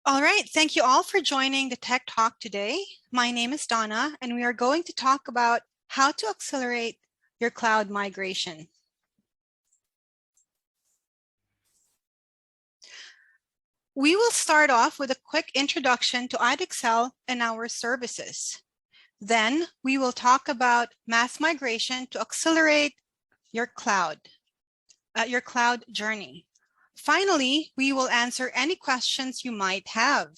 All right, thank you all for joining the Tech Talk today. My name is Donna, and we are going to talk about how to accelerate your cloud migration. We will start off with a quick introduction to IDEXCEL and our services. Then we will talk about mass migration to accelerate your cloud journey. Finally, we will answer any questions you might have.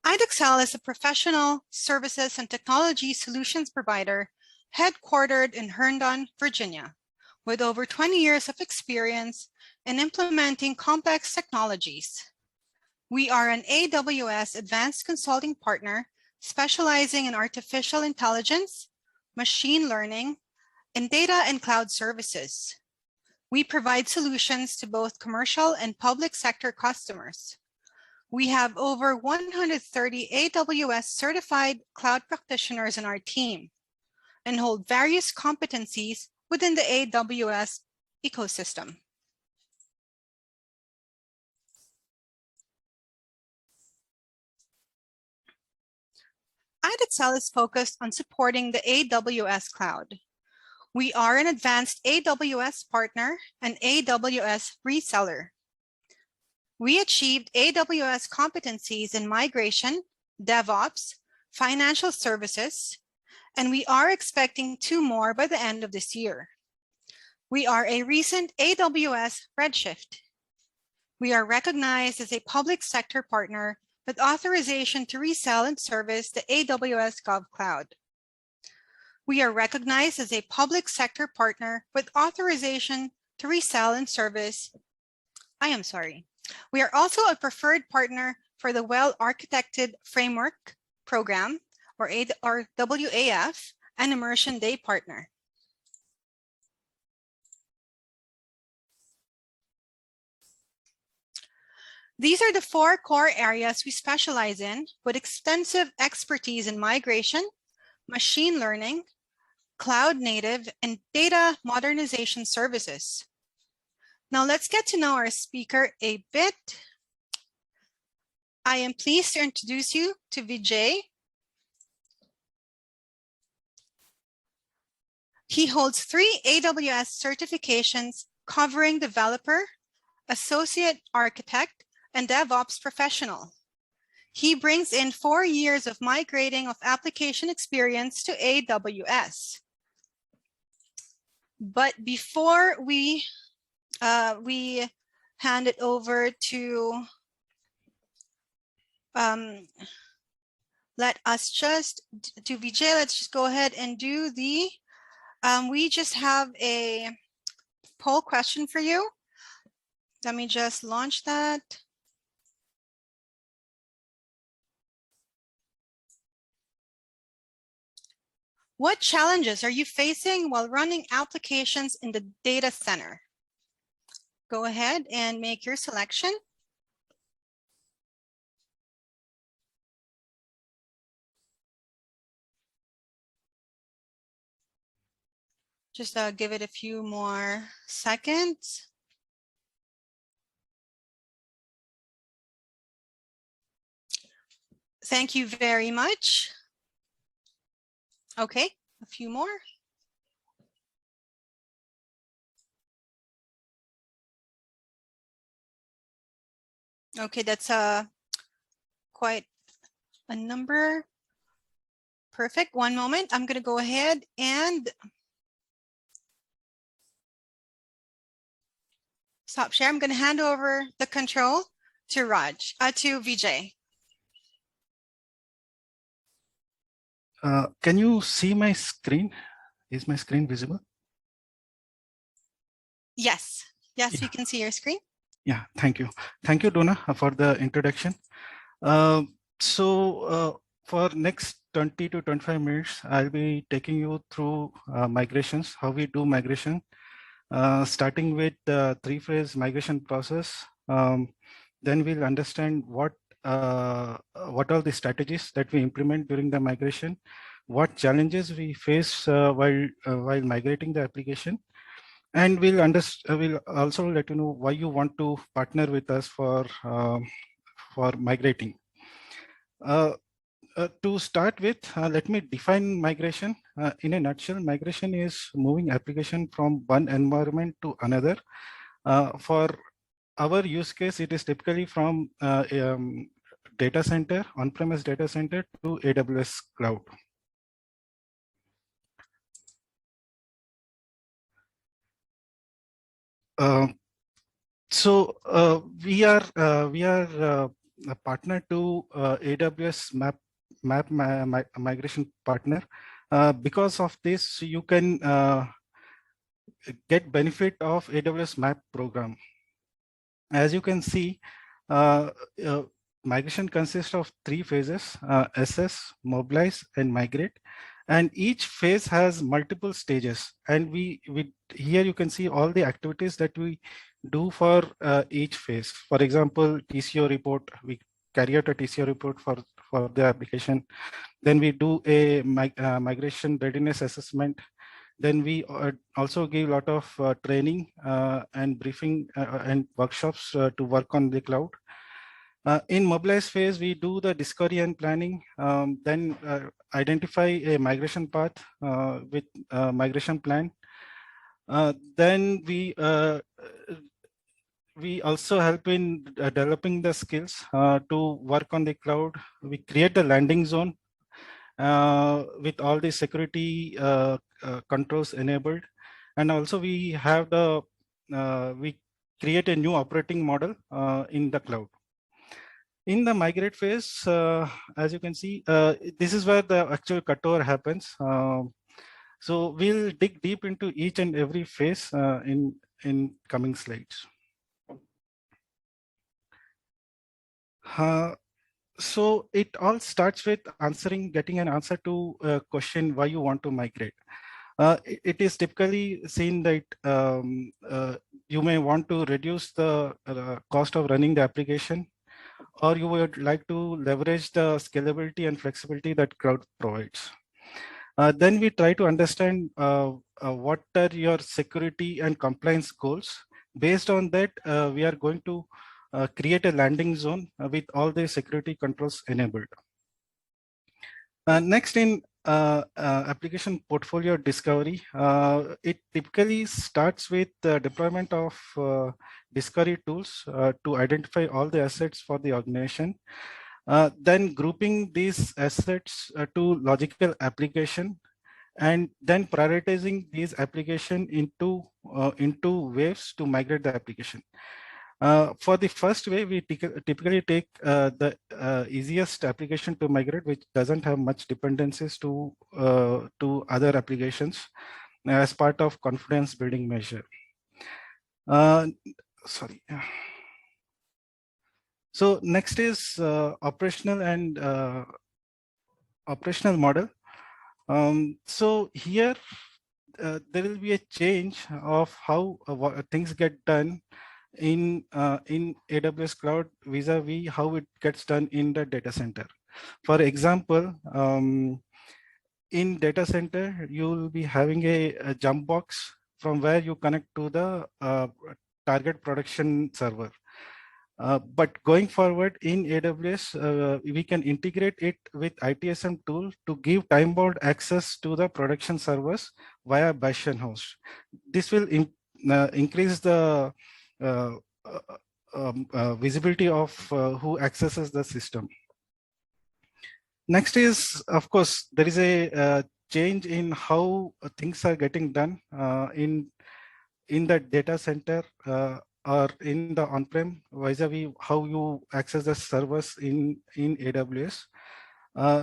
IDEXCEL is a professional services and technology solutions provider headquartered in Herndon, Virginia, with over 20 years of experience in implementing complex technologies. We are an AWS Advanced Consulting partner specializing in artificial intelligence, machine learning, and data and cloud services. We provide solutions to both commercial and public sector customers. We have over 130 AWS certified cloud practitioners in our team and hold various competencies within the AWS ecosystem. IDEXCEL is focused on supporting the AWS cloud. We are an advanced AWS partner and AWS reseller. We achieved AWS competencies in migration, DevOps, financial services, and we are expecting 2 more by the end of this year. We are a recent AWS Redshift. We are recognized as a public sector partner with authorization to resell and service the AWS GovCloud. We are recognized as a public sector partner with authorization to resell and service. We are also a preferred partner for the Well-Architected Framework Program, or WAF, and Immersion Day partner. These are the 4 core areas we specialize in, with extensive expertise in migration, machine learning, cloud native, and data modernization services. Now let's get to know our speaker a bit. I am pleased to introduce you to Vijay. He holds 3 AWS certifications covering developer, associate architect, and DevOps professional. He brings in 4 years of migrating of application experience to AWS. But before we hand it over to Vijay, let's just go ahead and do the, we just have a poll question for you. Let me just launch that. What challenges are you facing while running applications in the data center? Go ahead and make your selection. Just give it a few more seconds. Thank you very much. Okay, a few more. Okay, that's quite a number. Perfect. One moment. I'm going to go ahead and stop share. I'm going to hand over the control to Vijay. Can you see my screen? Is my screen visible? Yes. Yes, we can see your screen. Yeah, thank you. Thank you, Donna, for the introduction. For next 20 to 25 minutes, I'll be taking you through migrations, how we do migration, starting with the 3-phase migration process. Then we'll understand what are the strategies that we implement during the migration, what challenges we face while migrating the application, and we'll also let you know why you want to partner with us for migrating. To start with, let me define migration. In a nutshell, migration is moving application from one environment to another. For our use case, it is typically from data center, on-premise data center to AWS cloud. We are a partner to AWS migration partner. Because of this, you can get benefit of AWS MAP program. As you can see, migration consists of 3 phases: assess, mobilize, and migrate. And each phase has multiple stages. And we here you can see all the activities that we do for each phase. For example, TCO report, we carry out a TCO report for the application. Then we do a migration readiness assessment. Then we also give a lot of training and briefing and workshops to work on the cloud. In mobilize phase, we do the discovery and planning, then identify a migration path with migration plan. Then we also help in developing the skills to work on the cloud. We create the landing zone with all the security controls enabled. And also we have we create a new operating model in the cloud. In the migrate phase, as you can see, this is where the actual cutover happens. So we'll dig deep into each and every phase in coming slides. So it all starts with getting an answer to a question why you want to migrate. It is typically seen that you may want to reduce the cost of running the application, or you would like to leverage the scalability and flexibility that cloud provides. Then we try to understand what are your security and compliance goals. Based on that, we are going to create a landing zone with all the security controls enabled. Next, in application portfolio discovery, it typically starts with the deployment of discovery tools to identify all the assets for the organization. Then grouping these assets to logical application, and then prioritizing these application into waves to migrate the application. For the first wave, we typically take the easiest application to migrate, which doesn't have much dependencies to other applications as part of confidence building measure. Sorry. So next is operational and operational model. So here there will be a change of how things get done in AWS cloud vis-a-vis how it gets done in the data center. For example, in data center, you will be having a jump box from where you connect to the target production server. But going forward in AWS, we can integrate it with ITSM tool to give time-bound access to the production servers via Bastion host. This will increase the visibility of who accesses the system. Next is, of course, there is a change in how things are getting done in the data center or in the on-prem vis-a-vis how you access the servers in AWS.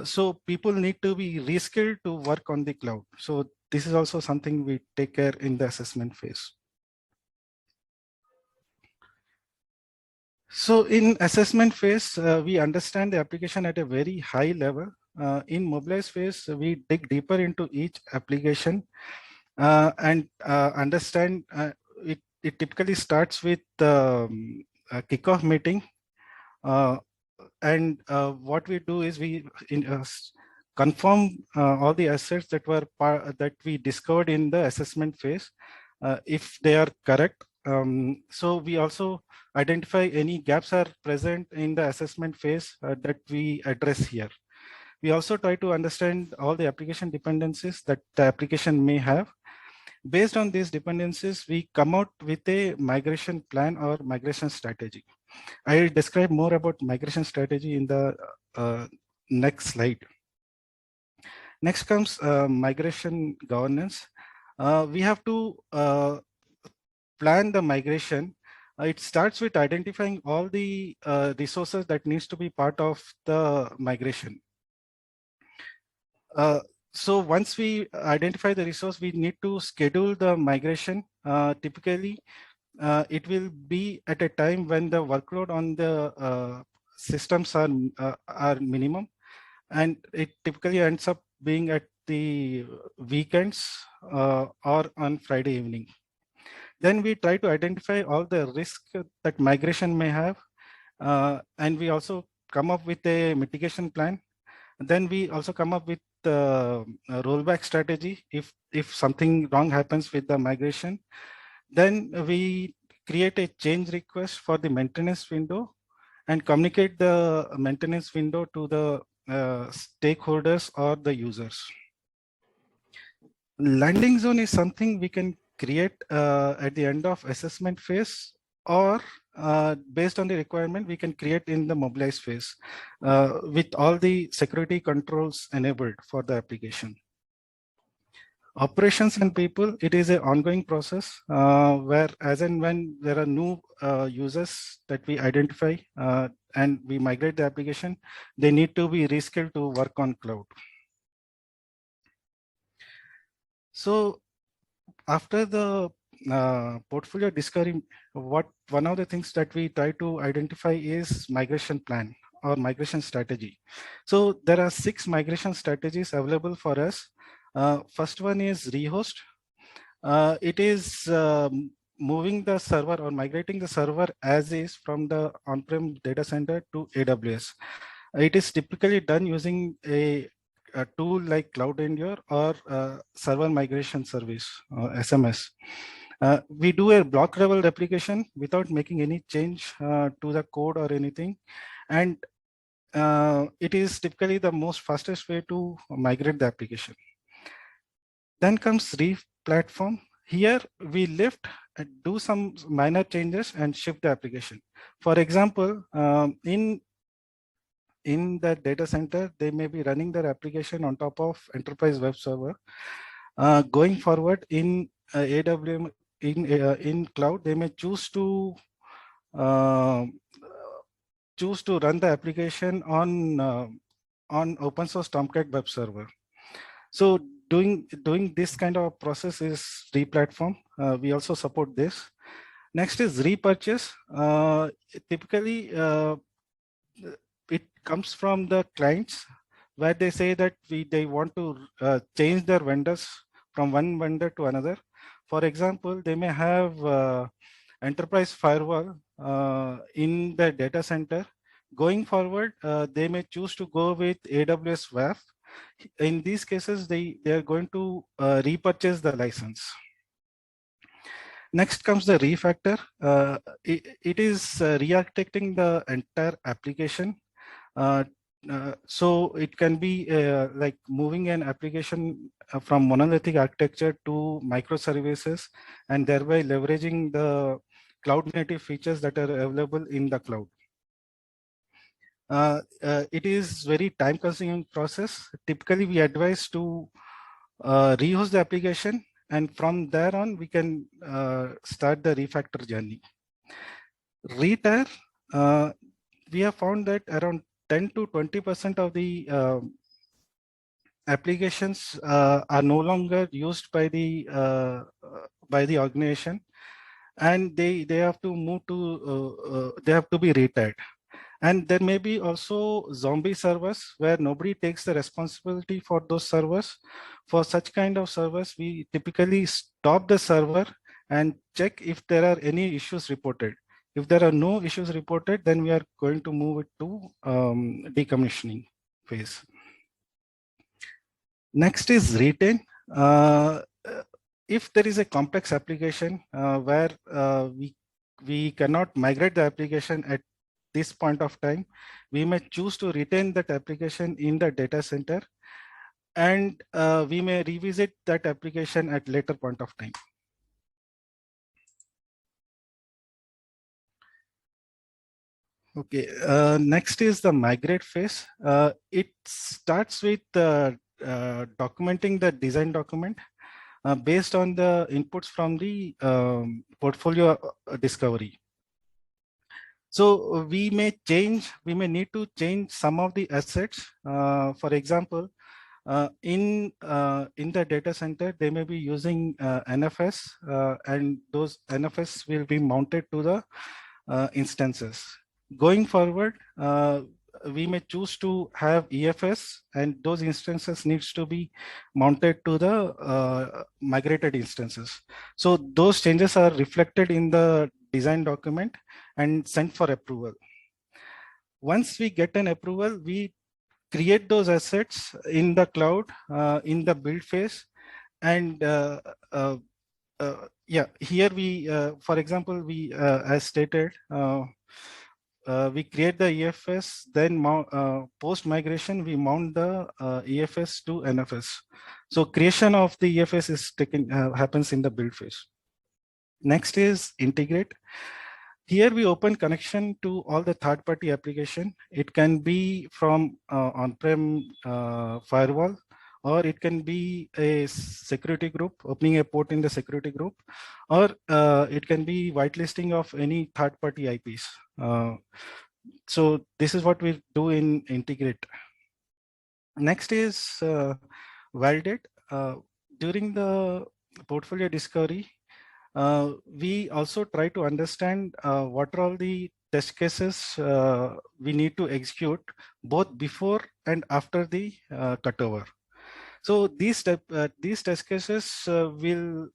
So people need to be reskilled to work on the cloud. So this is also something we take care in the assessment phase. So in assessment phase, we understand the application at a very high level. In mobilize phase, we dig deeper into each application and understand it typically starts with a kickoff meeting. And what we do is we confirm all the assets that that we discovered in the assessment phase, if they are correct. So we also identify any gaps are present in the assessment phase that we address here. We also try to understand all the application dependencies that the application may have. Based on these dependencies, we come out with a migration plan or migration strategy. I will describe more about migration strategy in the next slide. Next comes migration governance. We have to plan the migration. It starts with identifying all the resources that needs to be part of the migration. So once we identify the resource, we need to schedule the migration. Typically, it will be at a time when the workload on the systems are minimum, and it typically ends up being at the weekends or on Friday evening. Then we try to identify all the risks that migration may have, and we also come up with a mitigation plan. Then we also come up with a rollback strategy if something wrong happens with the migration. Then we create a change request for the maintenance window and communicate the maintenance window to the stakeholders or the users. Landing zone is something we can create at the end of assessment phase, or based on the requirement, we can create in the mobilize phase with all the security controls enabled for the application. Operations and people, it is an ongoing process where as and when there are new users that we identify and we migrate the application, they need to be reskilled to work on cloud. So after the portfolio discovery, one of the things that we try to identify is migration plan or migration strategy. So there are 6 migration strategies available for us. First one is rehost. It is moving the server or migrating the server as is from the on-prem data center to AWS. It is typically done using a tool like Cloud Endure or Server Migration Service, SMS. We do a block level replication without making any change to the code or anything. And it is typically the most fastest way to migrate the application. Then comes re-platform. Here we lift and do some minor changes and shift the application. For example, in the data center, they may be running their application on top of enterprise web server. Going forward in AWS, in cloud, they may choose to run the application on open source Tomcat web server. So doing this kind of process is re-platform. We also support this. Next is repurchase. Typically, it comes from the clients where they say that they want to change their vendors from one vendor to another. For example, they may have enterprise firewall in the data center. Going forward, they may choose to go with AWS WAF. In these cases, they are going to repurchase the license. Next comes the refactor. It is re-architecting the entire application. So it can be like moving an application from monolithic architecture to microservices and thereby leveraging the cloud native features that are available in the cloud. It is very time consuming process. Typically, we advise to rehost the application, and from there on, we can start the refactor journey. Retire, we have found that around 10 to 20% of the applications are no longer used by the organization, and they have to move to they have to be retired. And there may be also zombie servers where nobody takes the responsibility for those servers. For such kind of servers, we typically stop the server and check if there are any issues reported. If there are no issues reported, then we are going to move it to decommissioning phase. Next is retain. If there is a complex application where we cannot migrate the application at this point of time, we may choose to retain that application in the data center, and we may revisit that application at later point of time. Okay, next is the migrate phase. It starts with documenting the design document based on the inputs from the portfolio discovery. So we may need to change some of the assets. For example, in the data center, they may be using NFS, and those NFS will be mounted to the instances. Going forward, we may choose to have EFS, and those instances needs to be mounted to the migrated instances. So those changes are reflected in the design document and sent for approval. Once we get an approval, we create those assets in the cloud in the build phase. And yeah, here we, for example, we, as stated, we create the EFS, then post migration, we mount the EFS to NFS. So creation of the EFS is happens in the build phase. Next is integrate. Here we open connection to all the third-party application. It can be from on-prem firewall, or it can be a security group, opening a port in the security group, or it can be whitelisting of any third-party IPs. So this is what we do in integrate. Next is validate. During the portfolio discovery, we also try to understand what are all the test cases we need to execute both before and after the cutover. So these test cases will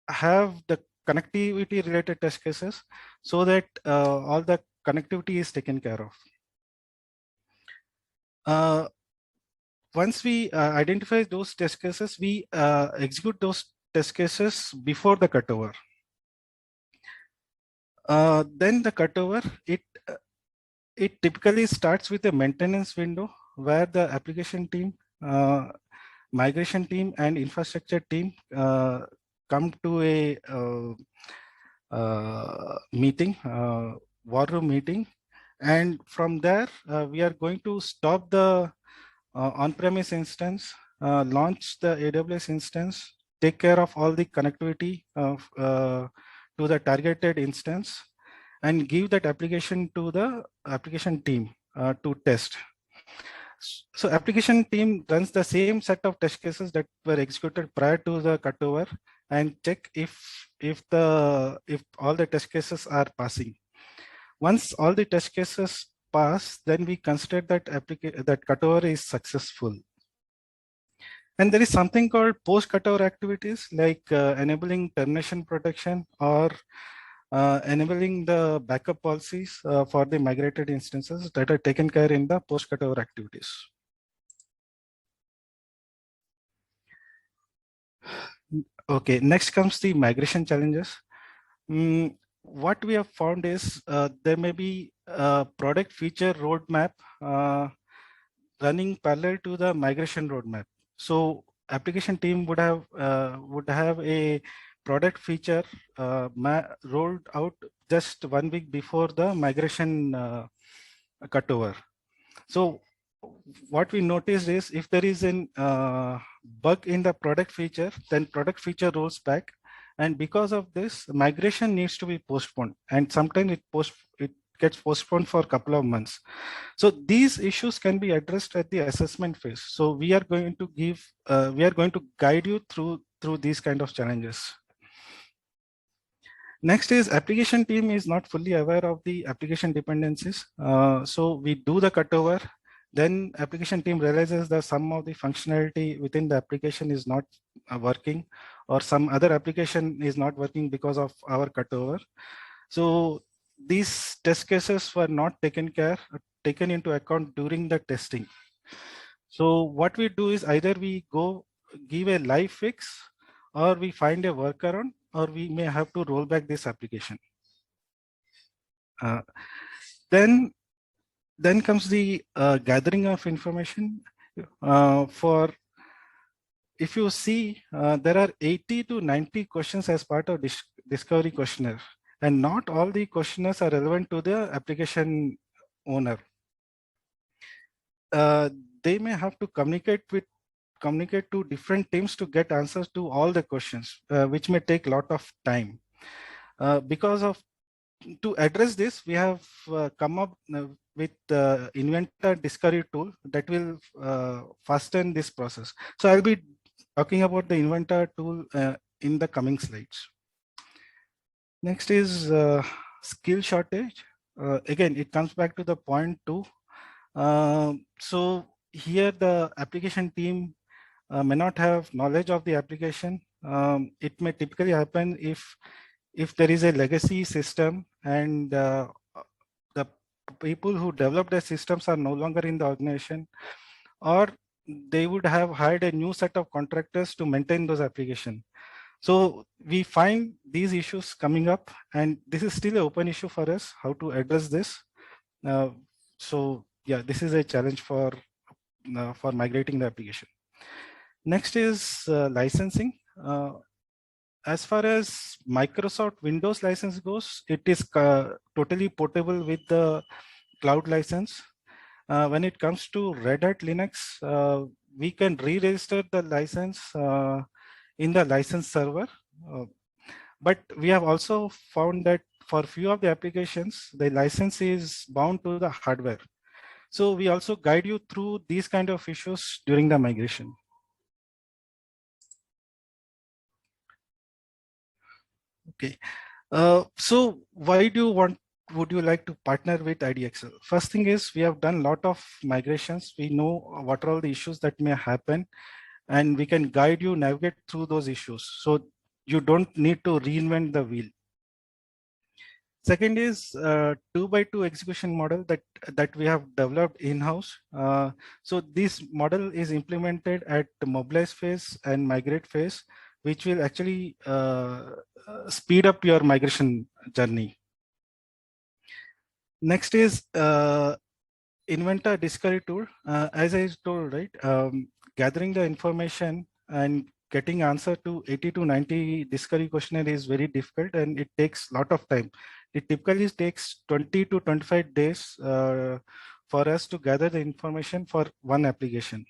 have the connectivity related test cases, so that all the connectivity is taken care of. Once we identify those test cases, we execute those test cases before the cutover. Then the cutover, it typically starts with a maintenance window where the application team, migration team, and infrastructure team come to a meeting, war room meeting. And from there, we are going to stop the on-premise instance, launch the AWS instance, take care of all the connectivity of, to the targeted instance, and give that application to the application team to test. So application team runs the same set of test cases that were executed prior to the cutover and check if all the test cases are passing. Once all the test cases pass, then we consider that that cutover is successful. And there is something called post-cutover activities, like enabling termination protection or enabling the backup policies for the migrated instances that are taken care in the post-cutover activities. Okay, next comes the migration challenges. What we have found is there may be a product feature roadmap running parallel to the migration roadmap. So application team would have a product feature rolled out just 1 week before the migration cutover. So what we noticed is if there is an bug in the product feature, then product feature rolls back. And because of this, migration needs to be postponed. And sometimes it gets postponed for a couple of months. So these issues can be addressed at the assessment phase. So we are going to guide you through these kind of challenges. Next is application team is not fully aware of the application dependencies. So we do the cutover. Then application team realizes that some of the functionality within the application is not working, or some other application is not working because of our cutover. So these test cases were not taken into account during the testing. So what we do is either we go give a live fix, or we find a workaround, or we may have to roll back this application. Uh, then comes the gathering of information. For if you see, there are 80 to 90 questions as part of discovery questionnaire, and not all the questionnaires are relevant to the application owner. They may have to communicate to different teams to get answers to all the questions, which may take a lot of time. To address this, we have come up with the Inventor Discovery tool that will fasten this process. So I'll be talking about the Inventor tool in the coming slides. Next is skill shortage. Again, it comes back to the point 2. So here the application team may not have knowledge of the application. It may typically happen if there is a legacy system and the people who develop the systems are no longer in the organization, or they would have hired a new set of contractors to maintain those applications. So we find these issues coming up, and this is still an open issue for us, how to address this. So yeah, this is a challenge for migrating the application. Next is licensing. As far as Microsoft Windows license goes, it is totally portable with the cloud license. When it comes to Red Hat Linux, we can re-register the license in the license server. But we have also found that for few of the applications, the license is bound to the hardware. So we also guide you through these kind of issues during the migration. Okay. So why would you like to partner with IDXL? First thing is, we have done a lot of migrations. We know what are all the issues that may happen, and we can guide you navigate through those issues. So you don't need to reinvent the wheel. Second is 2x2 execution model that we have developed in-house. So this model is implemented at the mobilize phase and migrate phase, which will actually speed up your migration journey. Next is Inventor Discovery tool. As I told, right, gathering the information and getting answer to 80 to 90 discovery questionnaire is very difficult, and it takes a lot of time. It typically takes 20 to 25 days for us to gather the information for one application.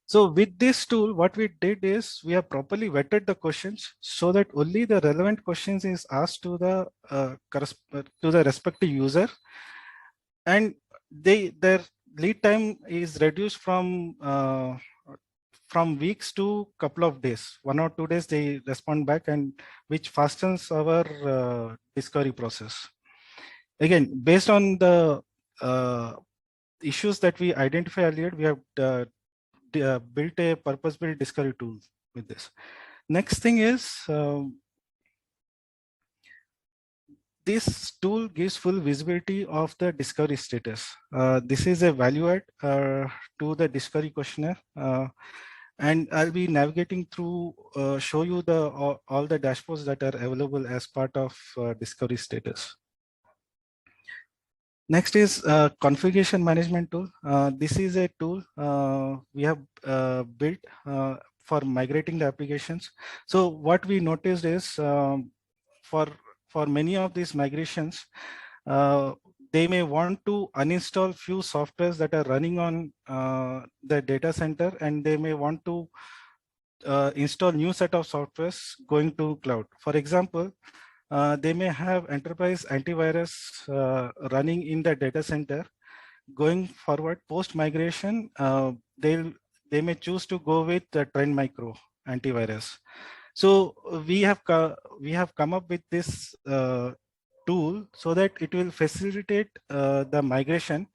So with this tool, what we did is we have properly vetted the questions so that only the relevant questions is asked to the respective user, and their lead time is reduced from weeks to couple of days. 1 or 2 days they respond back, and which fastens our discovery process. Again, based on the issues that we identified earlier, we have built a purpose-built discovery tool with this. Next thing is, this tool gives full visibility of the discovery status. This is a value add to the discovery questionnaire. And I'll be navigating through, show you all the dashboards that are available as part of discovery status. Next is configuration management tool. This is a tool we have built for migrating the applications. So what we noticed is for many of these migrations, they may want to uninstall few softwares that are running on the data center, and they may want to install new set of softwares going to cloud. For example, they may have enterprise antivirus running in the data center. Going forward, post migration, they may choose to go with the Trend Micro antivirus. So we have come up with this tool so that it will facilitate the migration.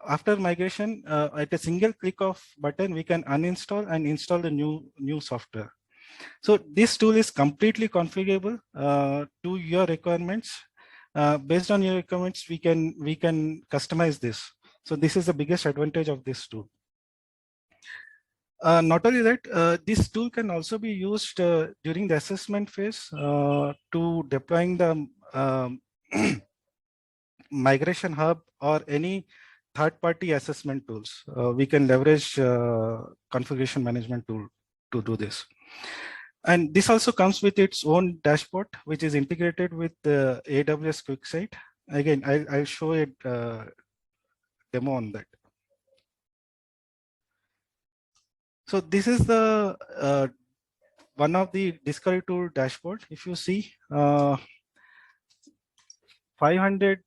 After migration, at a single click of button, we can uninstall and install the new software. So this tool is completely configurable to your requirements. Based on your requirements, we can customize this. So this is the biggest advantage of this tool. Not only that, this tool can also be used during the assessment phase to deploying the migration hub or any third-party assessment tools. We can leverage configuration management tool to do this. And this also comes with its own dashboard, which is integrated with the AWS QuickSight. Again, I'll show a demo on that. So this is the one of the Discovery Tool dashboard. If you see, 500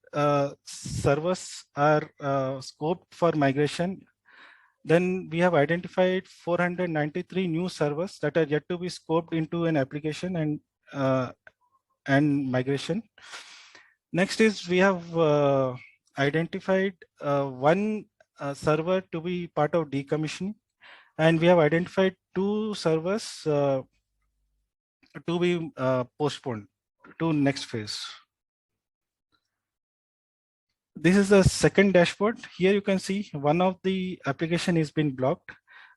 servers are scoped for migration. Then we have identified 493 new servers that are yet to be scoped into an application and migration. Next is we have identified one server to be part of decommissioning, and we have identified 2 servers to be postponed to next phase. This is the second dashboard. Here you can see one of the application is been blocked.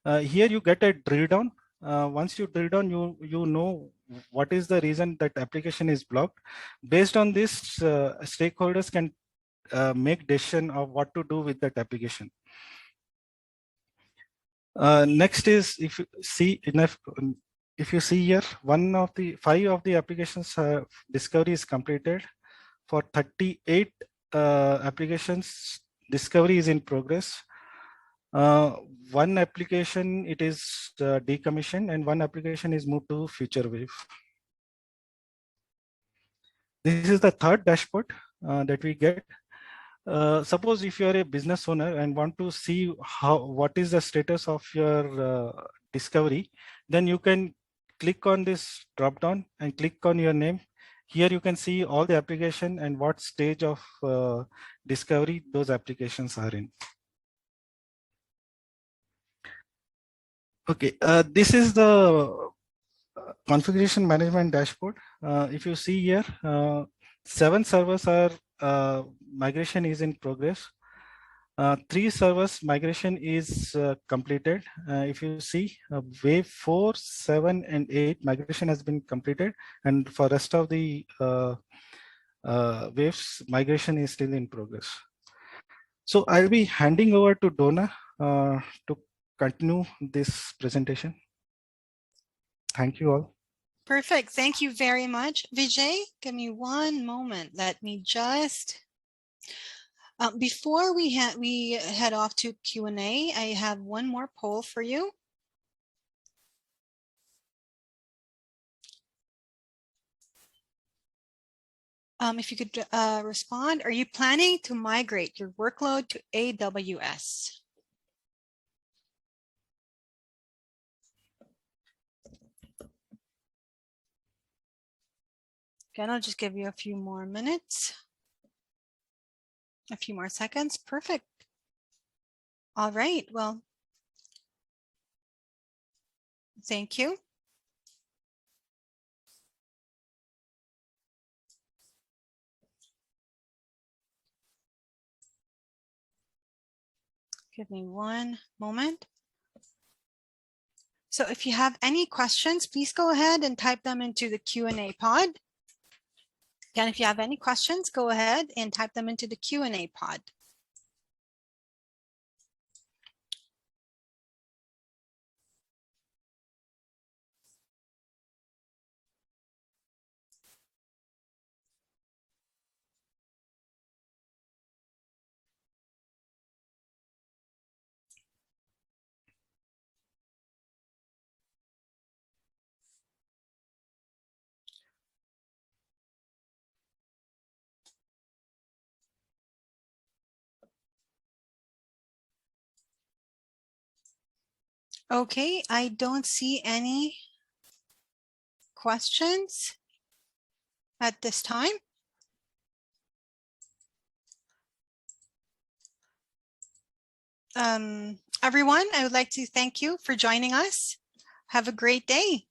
Here you get a drill down. Once you drill down, you know what is the reason that application is blocked. Based on this, stakeholders can make decision of what to do with that application. Next is if you see here, 5 of the applications discovery is completed. For 38 applications, discovery is in progress. One application it is decommissioned, and one application is moved to future wave. This is the third dashboard that we get. Suppose if you are a business owner and want to see what is the status of your discovery, then you can click on this drop down and click on your name. Here you can see all the application and what stage of discovery those applications are in. Okay, this is the configuration management dashboard. If you see here, 7 servers are migration is in progress. 3 servers migration is completed. If you see, wave 4, 7, and 8 migration has been completed, and for rest of the waves, migration is still in progress. So I'll be handing over to Donna to continue this presentation. Thank you all. Perfect. Thank you very much. Vijay, give me one moment. Let me just, before we head off to Q&A, I have one more poll for you. If you could respond, are you planning to migrate your workload to AWS? Again, I'll just give you a few more minutes, a few more seconds. Perfect. All right, well, thank you. Give me one moment. So if you have any questions, please go ahead and type them into the Q&A pod. Again, if you have any questions, go ahead and type them into the Q&A pod. Okay, I don't see any questions at this time. Everyone, I would like to thank you for joining us. Have a great day.